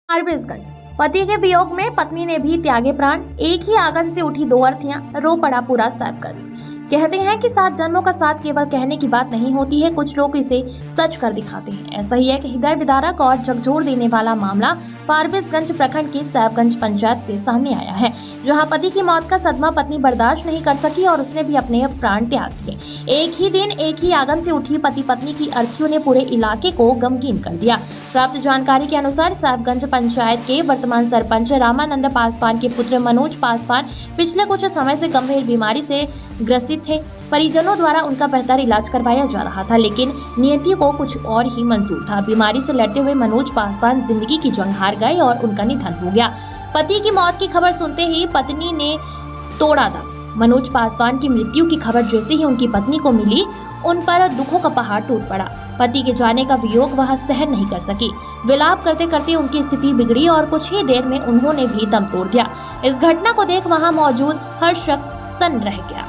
फारबिसगंज। पति के वियोग में पत्नी ने भी त्यागे प्राण। एक ही आंगन से उठी दो अर्थियां, रो पड़ा पूरा साहिबगंज। कहते हैं कि 7 जन्मों का साथ केवल कहने की बात नहीं होती है, कुछ लोग इसे सच कर दिखाते हैं। ऐसा ही एक हृदय विदारक और झकझोर देने वाला मामला फारबिसगंज प्रखंड के साहिबगंज पंचायत से सामने आया है, जहां पति की मौत का सदमा पत्नी बर्दाश्त नहीं कर सकी और उसने भी अपने प्राण त्याग दिए। एक ही दिन एक ही आंगन से उठी पति पत्नी की अर्थियों ने पूरे इलाके को गमगीन कर दिया। प्राप्त जानकारी के अनुसार साहिबगंज पंचायत के वर्तमान सरपंच रामानंद पासवान के पुत्र मनोज पासवान पिछले कुछ समय से गंभीर बीमारी से ग्रसित थे। परिजनों द्वारा उनका बेहतर इलाज करवाया जा रहा था, लेकिन नियति को कुछ और ही मंजूर था। बीमारी से लड़ते हुए मनोज पासवान जिंदगी की जंग हार गए और उनका निधन हो गया। पति की मौत की खबर सुनते ही पत्नी ने तोड़ा था। मनोज पासवान की मृत्यु की खबर जैसे ही उनकी पत्नी को मिली, उन पर दुखों का पहाड़ टूट पड़ा। पति के जाने का वियोग वह सहन नहीं कर सकी। विलाप करते करते उनकी स्थिति बिगड़ी और कुछ ही देर में उन्होंने भी दम तोड़ दिया। इस घटना को देख वहां मौजूद हर शख्स सन्न रह गया।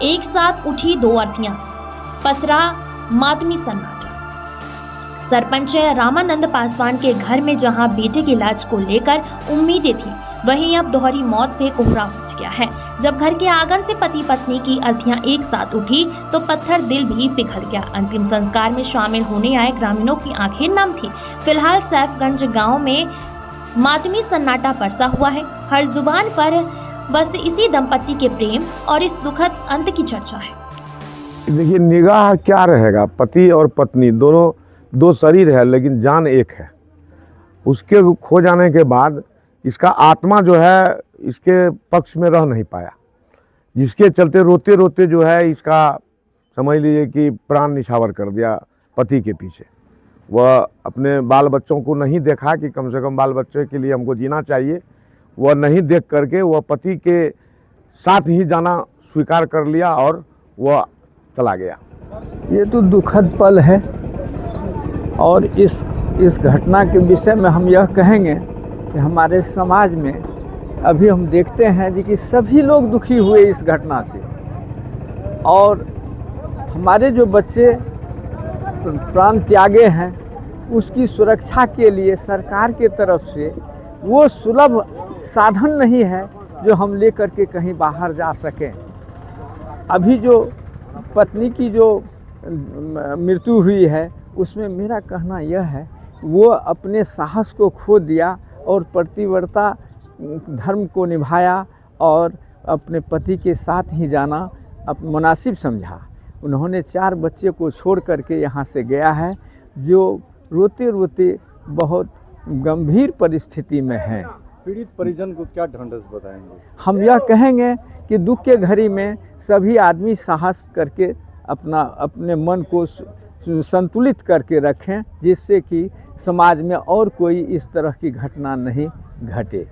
एक साथ उठी दो अर्थियां, पसरा मातमी सन्नाटा। सरपंच रामानंद पासवान के घर में जहां बेटे के इलाज को लेकर उम्मीदें थी, वहीं अब दोहरी मौत से कोहरा मच गया है। जब घर के आंगन से पति पत्नी की अर्थियां एक साथ उठी तो पत्थर दिल भी पिघल गया। अंतिम संस्कार में शामिल होने आए ग्रामीणों की आंखें नम थी। फिलहाल साहिबगंज गांव में मातमी सन्नाटा बरसा हुआ है। हर जुबान पर बस इसी दंपति के प्रेम और इस दुखद अंत की चर्चा है। देखिए, निगाह क्या रहेगा, पति और पत्नी दोनों दो शरीर है लेकिन जान एक है। उसके खो जाने के बाद इसका आत्मा जो है इसके पक्ष में रह नहीं पाया, जिसके चलते रोते रोते जो है इसका समझ लीजिए कि प्राण निछावर कर दिया पति के पीछे। वह अपने बाल बच्चों को नहीं देखा कि कम से कम बाल बच्चों के लिए हमको जीना चाहिए। वह नहीं देख करके वह पति के साथ ही जाना स्वीकार कर लिया और वह चला गया। ये तो दुखद पल है और इस घटना के विषय में हम यह कहेंगे कि हमारे समाज में अभी हम देखते हैं जी कि सभी लोग दुखी हुए इस घटना से, और हमारे जो बच्चे प्राण त्यागे हैं उसकी सुरक्षा के लिए सरकार के तरफ से वो सुलभ साधन नहीं है जो हम लेकर के कहीं बाहर जा सकें। अभी जो पत्नी की जो मृत्यु हुई है उसमें मेरा कहना यह है वो अपने साहस को खो दिया और पतिव्रता धर्म को निभाया और अपने पति के साथ ही जाना मुनासिब समझा। उन्होंने 4 बच्चे को छोड़ करके यहाँ से गया है, जो रोते रोते बहुत गंभीर परिस्थिति में हैं। पीड़ित परिजन को क्या ढांढस बताएंगे? हम यह कहेंगे कि दुख के घड़ी में सभी आदमी साहस करके अपने मन को संतुलित करके रखें, जिससे कि समाज में और कोई इस तरह की घटना नहीं घटे।